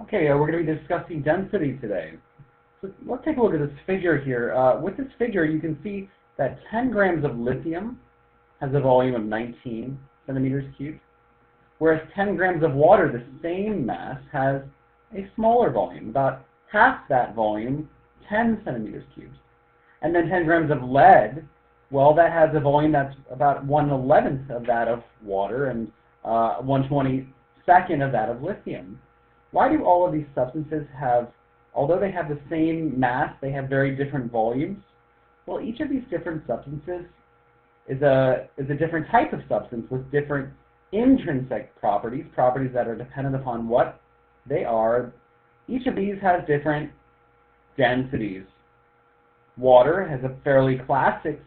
Okay, we're going to be discussing density today. So let's take a look at this figure here. With this figure, you can see that 10 grams of lithium has a volume of 19 centimeters cubed, whereas 10 grams of water, the same mass, has a smaller volume, about half that volume, 10 centimeters cubed. And then 10 grams of lead, well, that has a volume that's about 1/11th of that of water and 1/22nd of that of lithium. Why do all of these substances have, although they have the same mass, they have very different volumes? Well, each of these different substances is a different type of substance with different intrinsic properties, properties that are dependent upon what they are. Each of these has different densities. Water has a fairly classic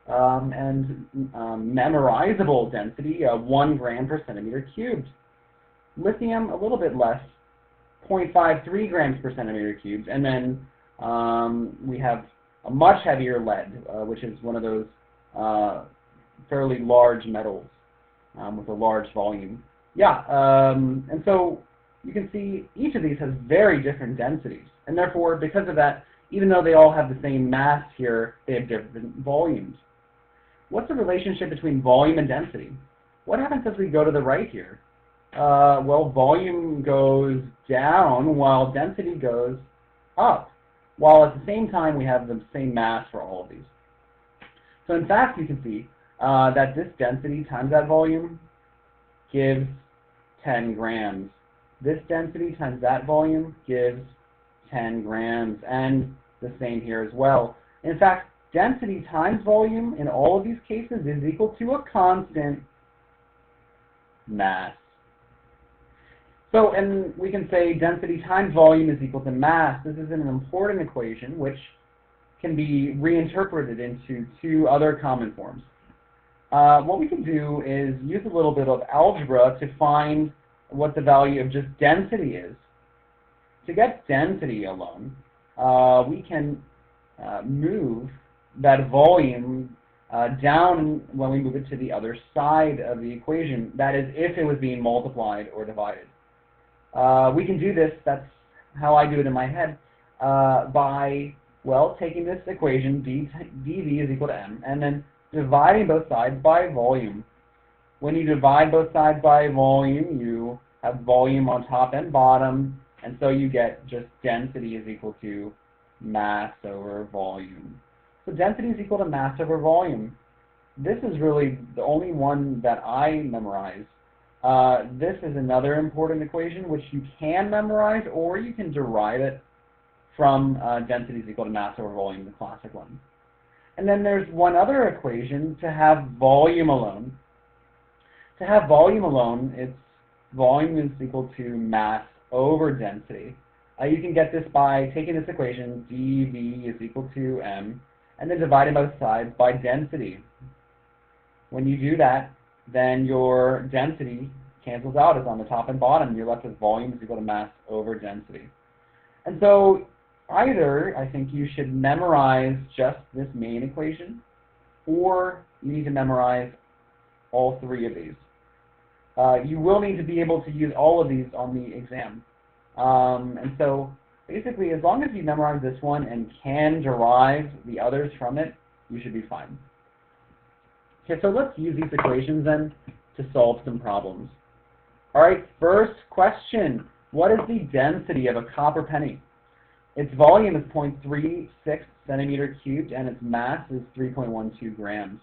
and memorizable density of 1 gram per centimeter cubed. Lithium, a little bit less, 0.53 grams per centimeter cubed, and then we have a much heavier lead, which is one of those fairly large metals with a large volume. And so you can see each of these has very different densities, and therefore, because of that, even though they all have the same mass here, they have different volumes. What's the relationship between volume and density? What happens as we go to the right here? Well, volume goes down while density goes up, while at the same time we have the same mass for all of these. So in fact, you can see that this density times that volume gives 10 grams. This density times that volume gives 10 grams, and the same here as well. In fact, density times volume in all of these cases is equal to a constant mass. So, and we can say density times volume is equal to mass. This is an important equation which can be reinterpreted into two other common forms. What we can do is use a little bit of algebra to find what the value of just density is. To get density alone, we can move that volume down when we move it to the other side of the equation. That is, if it was being multiplied or divided. We can do this, that's how I do it in my head, by, well, taking this equation, dV is equal to m, and then dividing both sides by volume. When you divide both sides by volume, you have volume on top and bottom, and so you get just density is equal to mass over volume. So density is equal to mass over volume. This is really the only one that I memorize. This is another important equation which you can memorize, or you can derive it from density is equal to mass over volume, the classic one. And then there's one other equation to have volume alone. To have volume alone, it's volume is equal to mass over density. You can get this by taking this equation, dV is equal to m, and then dividing both sides by density. When you do that, then your density cancels out. It's on the top and bottom. You're left with volume is equal to mass over density. And so either I think you should memorize just this main equation, or you need to memorize all three of these. You will need to be able to use all of these on the exam. And so basically, as long as you memorize this one and can derive the others from it, you should be fine. Okay, so let's use these equations then to solve some problems. All right, first question. What is the density of a copper penny? Its volume is 0.36 centimeter cubed, and its mass is 3.12 grams.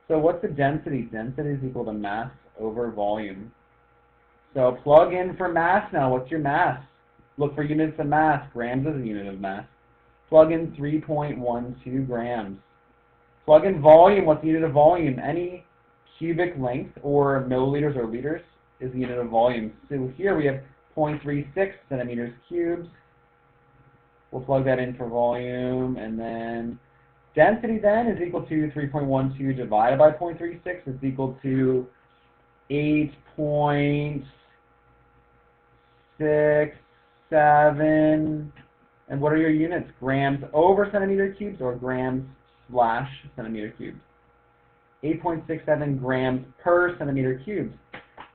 So what's the density? Density is equal to mass over volume. So plug in for mass now. What's your mass? Look for units of mass. Grams is a unit of mass. Plug in 3.12 grams. Plug in volume. What's the unit of volume? Any cubic length or milliliters or liters is the unit of volume. So here we have 0.36 centimeters cubed. We'll plug that in for volume, and then density then is equal to 3.12 divided by 0.36. It's equal to 8.67. And what are your units? Grams over centimeter cubes or grams slash centimeter cubes? 8.67 grams per centimeter cubed.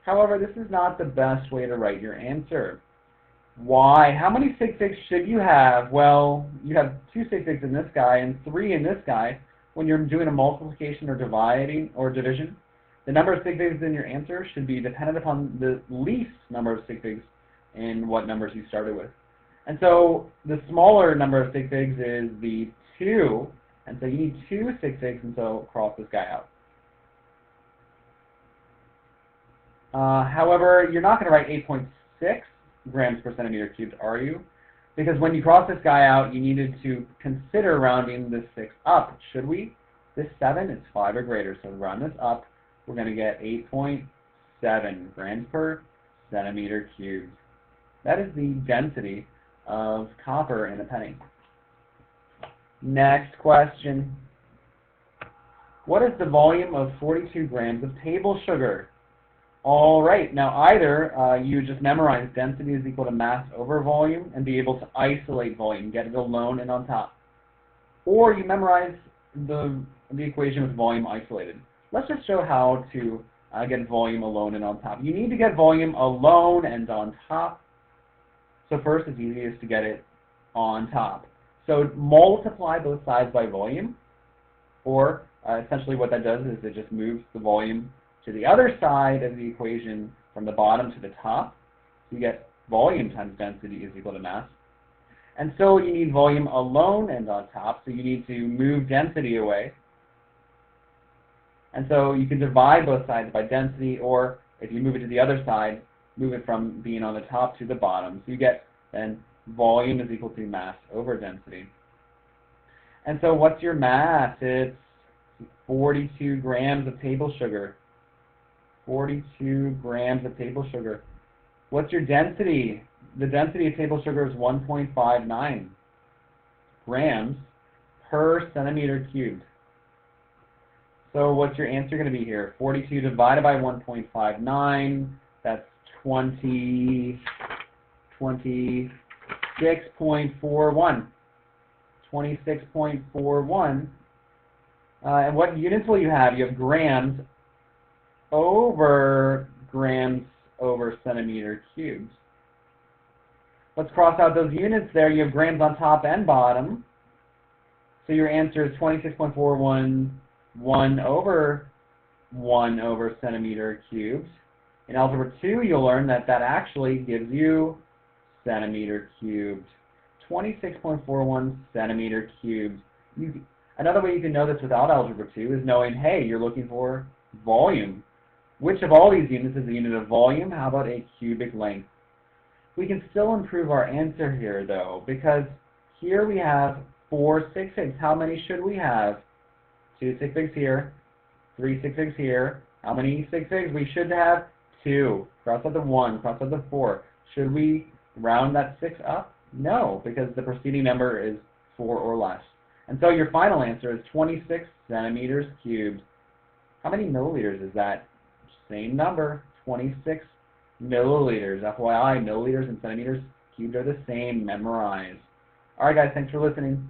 However, this is not the best way to write your answer. Why? How many sig figs should you have? Well, you have 2 sig figs in this guy and 3 in this guy. When you're doing a multiplication or dividing or division, the number of sig figs in your answer should be dependent upon the least number of sig figs in what numbers you started with. And so the smaller number of sig figs is the 2, and so you need 2 sig figs, and so cross this guy out. However, you're not going to write 8.6 grams per centimeter cubed, are you? Because when you cross this guy out, you needed to consider rounding this 6 up, should we? This 7 is 5 or greater, so to round this up, we're going to get 8.7 grams per centimeter cubed. That is the density of copper in a penny. Next question. What is the volume of 42 grams of table sugar? All right, now either you just memorize density is equal to mass over volume and be able to isolate volume, get it alone and on top. Or you memorize the equation with volume isolated. Let's just show how to get volume alone and on top. You need to get volume alone and on top. So first, it's easiest to get it on top. So multiply both sides by volume, or essentially what that does is it just moves the volume to the other side of the equation from the bottom to the top. So you get volume times density is equal to mass. And so you need volume alone and on top, so you need to move density away. And so you can divide both sides by density, or if you move it to the other side, move it from being on the top to the bottom. So you get then volume is equal to mass over density. And so what's your mass? It's 42 grams of table sugar. 42 grams of table sugar. What's your density? The density of table sugar is 1.59 grams per centimeter cubed. So what's your answer going to be here? 42 divided by 1.59, that's 26.41. 26.41. And what units will you have? You have grams over centimeter cubed. Let's cross out those units there. You have grams on top and bottom. So your answer is 26.41, 1 over centimeter cubed. In Algebra 2, you'll learn that that actually gives you centimeter cubed. 26.41 centimeter cubed. Another way you can know this without Algebra 2 is knowing, hey, you're looking for volume. Which of all these units is the unit of volume? How about a cubic length? We can still improve our answer here, though, because here we have 4 sig figs. How many should we have? 2 sig figs here, 3 sig figs here. How many sig figs? We should have 2. Cross out the 1, cross out the 4. Should we round that 6 up? No, because the preceding number is 4 or less. And so your final answer is 26 centimeters cubed. How many milliliters is that? Same number, 26 milliliters. FYI, milliliters and centimeters cubed are the same. Memorize. All right, guys, thanks for listening.